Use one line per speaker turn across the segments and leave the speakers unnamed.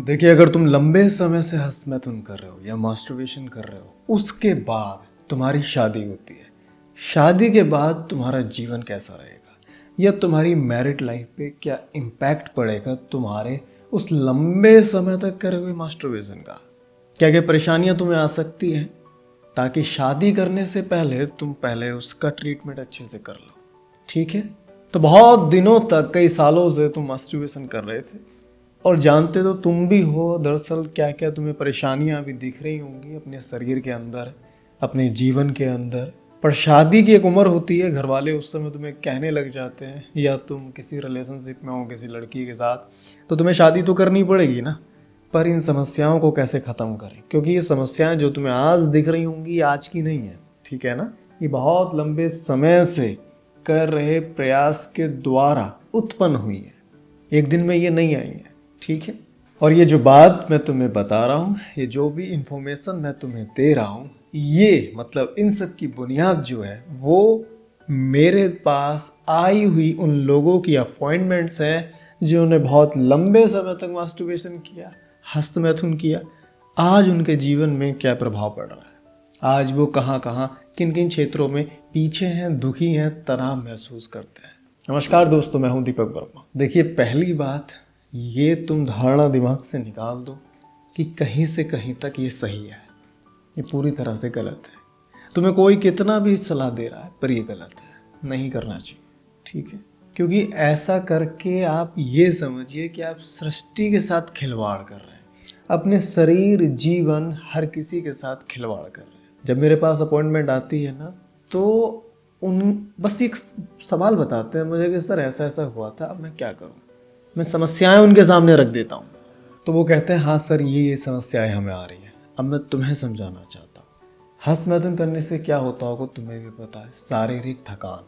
देखिए, अगर तुम लंबे समय से हस्तमैथुन कर रहे हो या मास्टरबेशन कर रहे हो, उसके बाद तुम्हारी शादी होती है। शादी के बाद तुम्हारा जीवन कैसा रहेगा या तुम्हारी मैरिड लाइफ पे क्या इम्पैक्ट पड़ेगा तुम्हारे उस लंबे समय तक करे हुए मास्टरबेशन का। क्या क्या परेशानियां तुम्हें आ सकती हैं, ताकि शादी करने से पहले तुम पहले उसका ट्रीटमेंट अच्छे से कर लो। ठीक है, तो बहुत दिनों तक, कई सालों से तुम मास्टरबेशन कर रहे थे और जानते तो तुम भी हो दरअसल क्या क्या तुम्हें परेशानियां भी दिख रही होंगी अपने शरीर के अंदर, अपने जीवन के अंदर। पर शादी की एक उम्र होती है, घर वाले उस समय तुम्हें कहने लग जाते हैं, या तुम किसी रिलेशनशिप में हो किसी लड़की के साथ, तो तुम्हें शादी तो करनी पड़ेगी ना। पर इन समस्याओं को कैसे ख़त्म करें, क्योंकि ये समस्याएं जो तुम्हें आज दिख रही होंगी ये आज की नहीं है, ठीक है ना। ये बहुत लंबे समय से कर रहे प्रयास के द्वारा उत्पन्न हुई है, एक दिन में ये नहीं आई है, ठीक है। और ये जो बात मैं तुम्हें बता रहा हूँ, ये जो भी इंफॉर्मेशन मैं तुम्हें दे रहा हूँ, ये मतलब इन सब की बुनियाद जो है वो मेरे पास आई हुई उन लोगों की अपॉइंटमेंट्स हैं जिन्होंने बहुत लंबे समय तक मास्टरबेशन किया, हस्तमैथुन किया। आज उनके जीवन में क्या प्रभाव पड़ रहा है, आज वो कहाँ कहाँ किन किन क्षेत्रों में पीछे हैं, दुखी हैं, तनाव महसूस करते हैं। नमस्कार दोस्तों, मैं हूं दीपक वर्मा। देखिए, पहली बात ये तुम धारणा दिमाग से निकाल दो कि कहीं से कहीं तक ये सही है, ये पूरी तरह से गलत है। तुम्हें कोई कितना भी सलाह दे रहा है पर ये गलत है, नहीं करना चाहिए, ठीक है। क्योंकि ऐसा करके आप ये समझिए कि आप सृष्टि के साथ खिलवाड़ कर रहे हैं, अपने शरीर, जीवन, हर किसी के साथ खिलवाड़ कर रहे हैं। जब मेरे पास अपॉइंटमेंट आती है ना, तो उन बस एक सवाल बताते हैं मुझे कि सर ऐसा ऐसा हुआ था, अब मैं क्या करूं। मैं समस्याएं उनके सामने रख देता हूं, तो वो कहते हैं हाँ सर ये समस्याएं हमें आ रही हैं। अब मैं तुम्हें समझाना चाहता हूँ, हस्तमैथुन करने से क्या होता होगा तुम्हें भी पता है। शारीरिक थकान,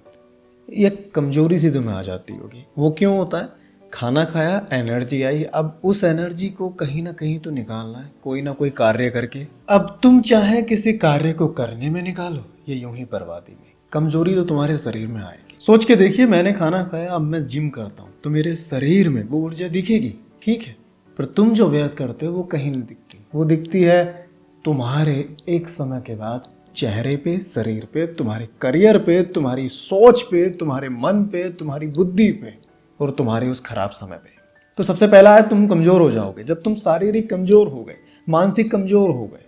एक कमजोरी सी तुम्हें आ जाती होगी। वो क्यों होता है? खाना खाया, एनर्जी आई, अब उस एनर्जी को कहीं ना कहीं तो निकालना है, कोई ना कोई कार्य करके। अब तुम चाहे किसी कार्य को करने में निकालो या यूं ही बर्बादी में, कमजोरी तो तुम्हारे शरीर में आएगी। सोच के देखिए, मैंने खाना खाया, अब मैं जिम करता हूँ तो मेरे शरीर में वो ऊर्जा दिखेगी, ठीक है। पर तुम जो व्यर्थ करते हो वो कहीं नहीं दिखती, वो दिखती है तुम्हारे एक समय के बाद चेहरे पे, शरीर पे, तुम्हारे करियर पे, तुम्हारी सोच पे, तुम्हारे मन पे, तुम्हारी बुद्धि पे और तुम्हारे उस खराब समय पे। तो सबसे पहला है तुम कमजोर हो जाओगे। जब तुम शारीरिक कमजोर हो गए, मानसिक कमजोर हो गए,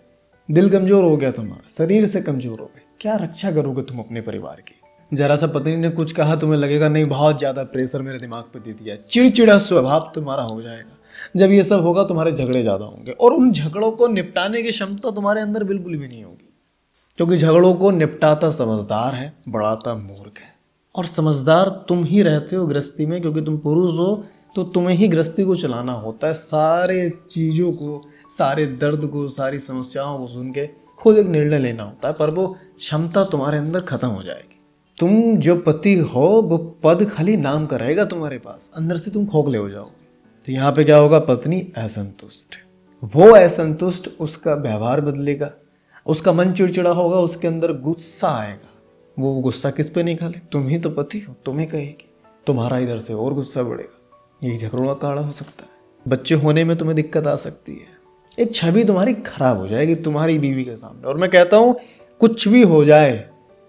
दिल कमजोर हो गया तुम्हारा, शरीर से कमजोर हो गए, क्या रक्षा करोगे तुम अपने परिवार की। जरा सा पत्नी ने कुछ कहा, तुम्हें लगेगा नहीं बहुत ज्यादा प्रेशर मेरे दिमाग पे दे दिया, चिड़चिड़ा स्वभाव तुम्हारा हो जाएगा। जब ये सब होगा तुम्हारे झगड़े ज्यादा होंगे और उन झगड़ों को निपटाने की क्षमता तुम्हारे अंदर बिल्कुल भी नहीं होगी, क्योंकि झगड़ों को निपटाता समझदार है, बढ़ाता मूर्ख है। और समझदार तुम ही रहते हो गृहस्थी में, क्योंकि तुम पुरुष हो तो तुम्हें ही गृहस्थी को चलाना होता है। सारे चीज़ों को, सारे दर्द को, सारी समस्याओं को सुन के खुद एक निर्णय लेना होता है, पर वो क्षमता तुम्हारे अंदर खत्म हो जाएगी। तुम जो पति हो वो पद खाली नाम का रहेगा तुम्हारे पास, अंदर से तुम खोखले हो जाओगे। तो यहाँ पे क्या होगा? पत्नी असंतुष्ट, वो असंतुष्ट, उसका व्यवहार बदलेगा, उसका मन चिड़चिड़ा होगा, उसके अंदर गुस्सा आएगा। वो गुस्सा किस पे निकाले? तुम ही तो पति हो, तुम्हें कहेगी, तुम्हारा इधर से और गुस्सा बढ़ेगा, यही झगड़ों का कारण हो सकता है। बच्चे होने में तुम्हें दिक्कत आ सकती है, एक छवि तुम्हारी खराब हो जाएगी तुम्हारी बीवी के सामने। और मैं कहता हूँ कुछ भी हो जाए,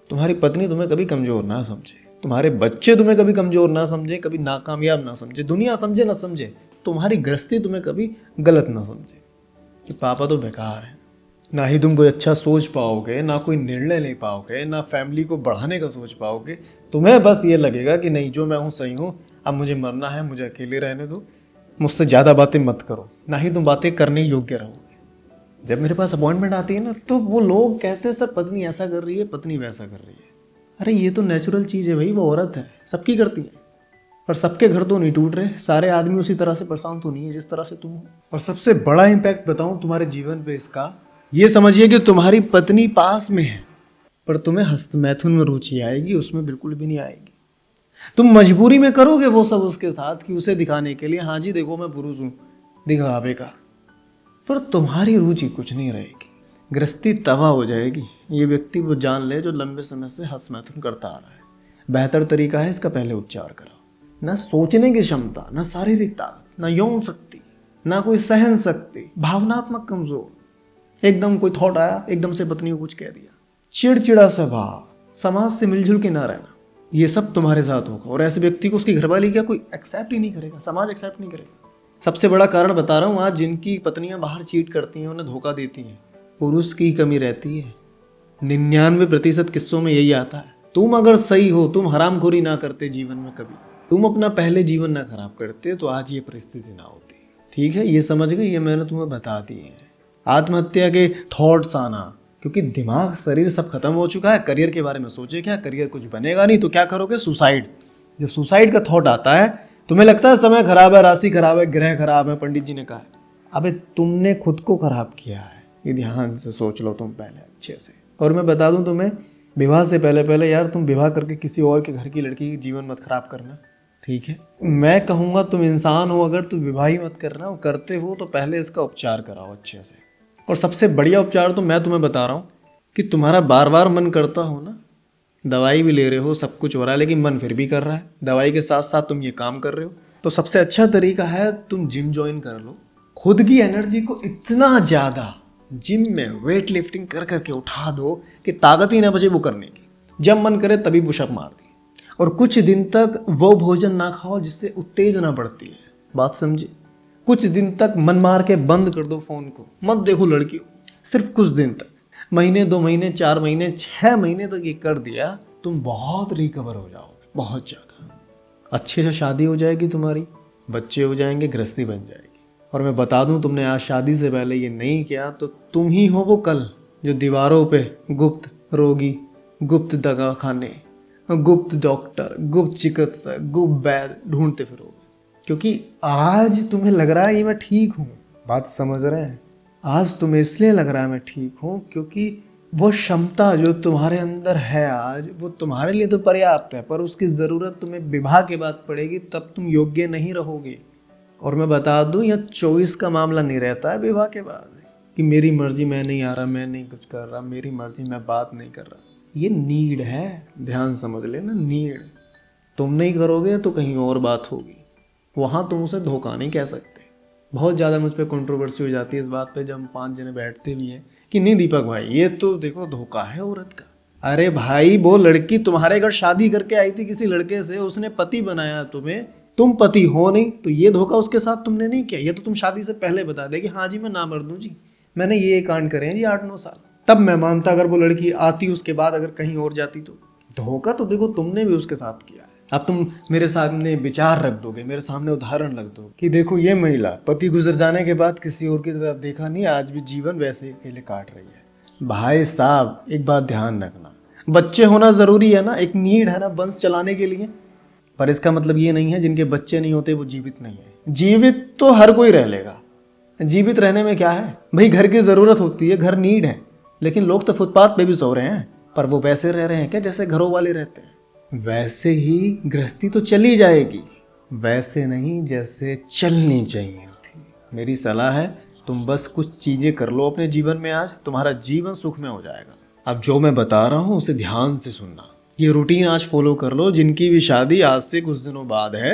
तुम्हारी पत्नी तुम्हें कभी कमजोर ना समझे, तुम्हारे बच्चे तुम्हें कभी कमजोर ना समझे, कभी नाकामयाब ना समझे, दुनिया समझे ना समझे, तुम्हारी गृहस्थी तुम्हें कभी गलत ना समझे कि पापा तो बेकार है। ना ही तुम कोई अच्छा सोच पाओगे, ना कोई निर्णय ले पाओगे, ना फैमिली को बढ़ाने का सोच पाओगे। तुम्हें बस ये लगेगा कि नहीं, जो मैं हूँ सही हूँ, अब मुझे मरना है, मुझे अकेले रहने दो, मुझसे ज़्यादा बातें मत करो। ना ही तुम बातें करने योग्य रहोगे। जब मेरे पास अपॉइंटमेंट आती है ना, तो वो लोग कहते हैं सर पत्नी ऐसा कर रही है, पत्नी वैसा कर रही है। अरे ये तो नेचुरल चीज़ है भाई, वो औरत है, सबकी करती है। पर सबके घर तो नहीं टूट रहे, सारे आदमी उसी तरह से परेशान तो नहीं है जिस तरह से तुम हो। और सबसे बड़ा इम्पैक्ट बताऊं तुम्हारे जीवन पे इसका, ये समझिए कि तुम्हारी पत्नी पास में है पर तुम्हें हस्तमैथुन में रुचि आएगी, उसमें बिल्कुल भी नहीं आएगी। तुम मजबूरी में करोगे वो सब उसके साथ कि उसे दिखाने के लिए, हाँ जी देखो मैं पुरुष हूँ, दिखावे का, पर तुम्हारी रुचि कुछ नहीं रहेगी। गृहस्थी तबाह हो जाएगी। ये व्यक्ति वो जान ले जो लंबे समय से हस्तमैथुन करता आ रहा है। बेहतर तरीका है इसका पहले उपचार कराओ। ना सोचने की क्षमता, ना शारीरिक ताकत, ना यौन शक्ति, ना कोई सहन शक्ति, भावनात्मक कमजोर। एकदम कोई थॉट आया, एकदम से पत्नी को कुछ कह दिया, चिड़चिड़ा स्वभाव, समाज से मिलजुल के ना रहना, ये सब तुम्हारे साथ होगा। और ऐसे व्यक्ति को उसकी घरवाली क्या कोई एक्सेप्ट ही नहीं करेगा, समाज एक्सेप्ट नहीं करेगा। सबसे बड़ा कारण बता रहा हूँ, आज जिनकी पत्नियां बाहर चीट करती हैं, उन्हें धोखा देती हैं, पुरुष की कमी रहती है। 99% किस्सों में यही आता है। तुम अगर सही हो, तुम हरामखोरी ना करते जीवन में कभी, तुम अपना पहले जीवन ना खराब करते, तो आज ये परिस्थिति ना होती। ठीक है, ये समझ गए, ये मैंने तुम्हें बता दी है। आत्महत्या के थॉट्स आना, क्योंकि दिमाग शरीर सब खत्म हो चुका है। करियर के बारे में सोचे क्या, करियर कुछ बनेगा नहीं तो क्या करोगे, सुसाइड। जब सुसाइड का थॉट आता है, तुम्हें लगता है समय खराब है, राशि खराब है, ग्रह खराब है, पंडित जी ने कहा है। अबे तुमने खुद को खराब किया है, ये ध्यान से सोच लो तुम पहले अच्छे से। और मैं बता दूं तुम्हें, विवाह से पहले यार तुम विवाह करके किसी और के घर की लड़की की जीवन मत खराब करना, ठीक है। मैं कहूँगा तुम इंसान हो अगर, तो विवाह ही मत करना। और करते हो तो पहले इसका उपचार कराओ अच्छे से। और सबसे बढ़िया उपचार तो मैं तुम्हें बता रहा हूँ कि तुम्हारा बार बार मन करता हो ना, दवाई भी ले रहे हो, सब कुछ हो रहा है, लेकिन मन फिर भी कर रहा है, दवाई के साथ साथ तुम ये काम कर रहे हो, तो सबसे अच्छा तरीका है तुम जिम ज्वाइन कर लो। खुद की एनर्जी को इतना ज़्यादा जिम में वेट लिफ्टिंग कर करके उठा दो कि ताकत ही ना बचे वो करने की। जब मन करे तभी पुशअप मार दी। और कुछ दिन तक वो भोजन ना खाओ जिससे उत्तेजना बढ़ती है, बात समझे। कुछ दिन तक मन मार के बंद कर दो फोन को, मत देखो लड़की को, सिर्फ कुछ दिन तक, महीने 2 महीने 4 महीने 6 महीने तक ये कर दिया, तुम बहुत रिकवर हो जाओगे, बहुत ज़्यादा। अच्छे से शादी हो जाएगी तुम्हारी, बच्चे हो जाएंगे, गृहस्थी बन जाएगी। और मैं बता दूं, तुमने आज शादी से पहले ये नहीं किया तो तुम ही हो वो कल जो दीवारों पे गुप्त रोगी, गुप्त दवाखाने, गुप्त डॉक्टर, गुप्त चिकित्सक, गुप्त वैद्य ढूंढते फिरोगे। क्योंकि आज तुम्हें लग रहा है ये मैं ठीक हूँ, बात समझ रहे हैं। आज तुम्हें इसलिए लग रहा है मैं ठीक हूँ क्योंकि वो क्षमता जो तुम्हारे अंदर है आज, वो तुम्हारे लिए तो पर्याप्त है, पर उसकी ज़रूरत तुम्हें विवाह के बाद पड़ेगी, तब तुम योग्य नहीं रहोगे। और मैं बता दूं, यह चॉइस का मामला नहीं रहता है विवाह के बाद कि मेरी मर्जी, मैं नहीं आ रहा, मैं नहीं कुछ कर रहा, मेरी मर्जी, मैं बात नहीं कर रहा। ये नीड है, ध्यान समझ लेना, नीड। तुम नहीं करोगे तो कहीं और बात होगी, वहाँ तुम उसे धोखा नहीं कह सकते। बहुत ज़्यादा मुझ पर कंट्रोवर्सी हो जाती है इस बात पे जब हम 5 जने बैठते भी हैं कि नहीं दीपक भाई, ये तो देखो धोखा है औरत का। अरे भाई, वो लड़की तुम्हारे घर शादी करके आई थी किसी लड़के से, उसने पति बनाया तुम्हें, तुम पति हो नहीं, तो ये धोखा उसके साथ तुमने नहीं किया। ये तो तुम शादी से पहले बता दे कि हाँ जी मैं नामर्द हूँ जी, मैंने ये कांड करे हैं जी 8-9 साल, तब मैं मानता। अगर वो लड़की आती उसके बाद अगर कहीं और जाती तो धोखा तो देखो तुमने भी उसके साथ किया है। अब तुम मेरे सामने विचार रख दोगे, मेरे सामने उदाहरण रख दोगे कि देखो ये महिला पति गुजर जाने के बाद किसी और की तरफ देखा नहीं, आज भी जीवन वैसे ही अकेले काट रही है। भाई साहब एक बात ध्यान रखना, बच्चे होना जरूरी है ना, एक नीड है ना वंश चलाने के लिए, पर इसका मतलब ये नहीं है जिनके बच्चे नहीं होते वो जीवित नहीं है। जीवित तो हर कोई रह लेगा, जीवित रहने में क्या है भाई, घर की जरूरत होती है, घर नीड है। लेकिन लोग तो फुटपाथ पे भी सो रहे हैं, पर वो वैसे रह रहे हैं क्या जैसे घरों वाले रहते हैं। वैसे ही गृहस्थी तो चली जाएगी, वैसे नहीं जैसे चलनी चाहिए थी। मेरी सलाह है तुम बस कुछ चीजें कर लो अपने जीवन में, आज तुम्हारा जीवन सुखमय हो जाएगा। अब जो मैं बता रहा हूँ उसे ध्यान से सुनना, ये रूटीन आज फॉलो कर लो। जिनकी भी शादी आज से कुछ दिनों बाद है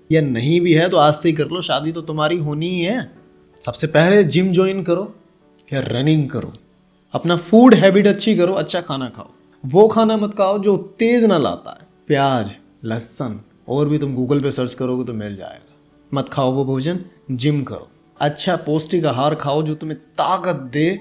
या नहीं भी है तो आज से ही कर लो, शादी तो तुम्हारी होनी ही है। सबसे पहले जिम ज्वाइन करो या रनिंग करो, अपना फूड हैबिट अच्छी करो, अच्छा खाना खाओ, वो खाना मत खाओ जो तेज ना लाता है, प्याज, लहसुन, और भी तुम गूगल पे सर्च करोगे तो मिल जाएगा। मत खाओ वो भोजन, जिम करो, अच्छा पौष्टिक आहार खाओ जो तुम्हें ताकत दे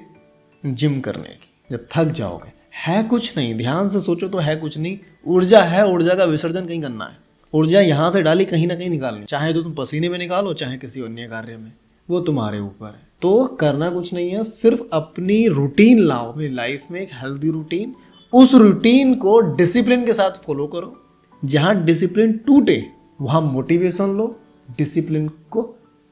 जिम करने की। जब थक जाओगे, है कुछ नहीं, ध्यान से सोचो तो है कुछ नहीं, ऊर्जा है, ऊर्जा का विसर्जन कहीं करना है। ऊर्जा यहाँ से डाली कहीं ना कहीं निकालनी, चाहे तो तुम पसीने में निकालो, चाहे किसी अन्य कार्य में, वो तुम्हारे ऊपर है। तो करना कुछ नहीं है, सिर्फ अपनी रूटीन लाओ अपनी लाइफ में, एक हेल्दी रूटीन। उस रूटीन को डिसिप्लिन के साथ फॉलो करो। जहाँ डिसिप्लिन टूटे वहाँ मोटिवेशन लो डिसिप्लिन को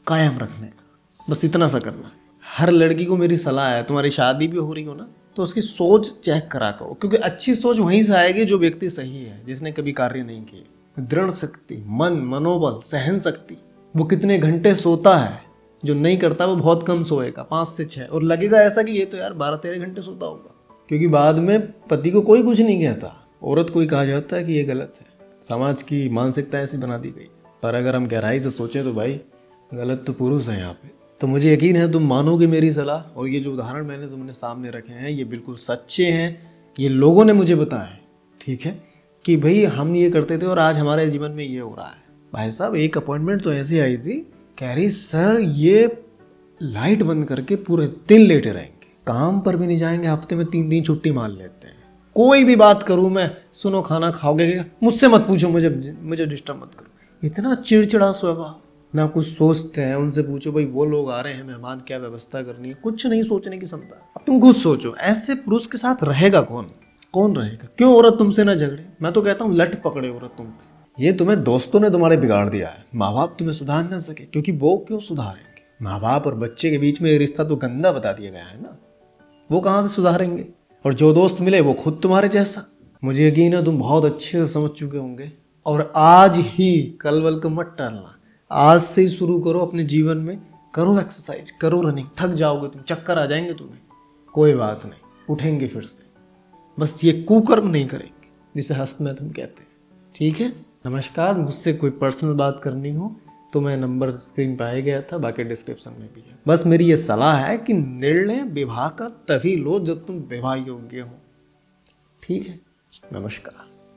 कायम रखने का, बस इतना सा करना है। हर लड़की को मेरी सलाह है, तुम्हारी शादी भी हो रही हो ना तो उसकी सोच चेक करा करो, क्योंकि अच्छी सोच वहीं से आएगी जो व्यक्ति सही है, जिसने कभी कार्य नहीं किए। दृढ़ शक्ति, मन, मनोबल, सहन शक्ति, वो कितने घंटे सोता है, जो नहीं करता वो बहुत कम सोएगा, 5 से 6, और लगेगा ऐसा कि ये तो यार 12-13 घंटे सोता होगा, क्योंकि बाद में पति को कोई कुछ नहीं कहता, औरत को ही कहा जाता है कि ये गलत है। समाज की मानसिकता ऐसी बना दी गई। पर अगर हम गहराई से सोचें तो भाई गलत तो पुरुष है यहाँ पे। तो मुझे यकीन है तुम मानोगे मेरी सलाह, और ये जो उदाहरण मैंने तुमने सामने रखे हैं ये बिल्कुल सच्चे हैं, ये लोगों ने मुझे बताया है, ठीक है, कि भाई हम ये करते थे और आज हमारे जीवन में ये हो रहा है। भाई साहब एक अपॉइंटमेंट तो ऐसी आई थी, कह रही सर ये लाइट बंद करके पूरे दिन लेटे रहेंगे, काम पर भी नहीं जाएंगे, हफ्ते में 3 दिन छुट्टी मार लेते हैं, कोई भी बात करूं मैं, सुनो खाना खाओगे क्या, मुझसे मत पूछो, मुझे डिस्टर्ब मत करो। इतना चिड़चिड़ा स्वभाव, ना कुछ सोचते हैं। उनसे पूछो भाई वो लोग आ रहे हैं मेहमान, क्या व्यवस्था करनी है, कुछ नहीं सोचने की क्षमता। अब तुम खुद सोचो ऐसे पुरुष के साथ रहेगा कौन, कौन रहेगा? क्यों औरत तुमसे ना झगड़े? मैं तो कहता हूँ लट पकड़े औरत तुम पे। ये तुम्हें दोस्तों ने तुम्हारे बिगाड़ दिया है, माँ बाप तुम्हें सुधार ना सके, क्योंकि वो क्यों सुधारेंगे? माँ बाप और बच्चे के बीच में ये रिश्ता तो गंदा बता दिया गया है ना, वो कहाँ से सुधारेंगे? और जो दोस्त मिले वो खुद तुम्हारे जैसा। मुझे यकीन है तुम बहुत अच्छे से समझ चुके होंगे, और आज ही कल वल को मत टालना, आज से ही शुरू करो अपने जीवन में, करो एक्सरसाइज, करो रनिंग। थक जाओगे तुम, चक्कर आ जाएंगे तुम्हें, कोई बात नहीं, उठेंगे फिर से, बस ये कुकर्म नहीं करेंगे जिसे हस्तमैथुन कहते हैं, ठीक है? नमस्कार, मुझसे कोई पर्सनल बात करनी हो तो मैं नंबर स्क्रीन पर आ गया था, बाकी डिस्क्रिप्शन में भी है। बस मेरी ये सलाह है कि निर्णय विवाह का तभी लो जब तुम विवाह योग्य हो, ठीक है? नमस्कार।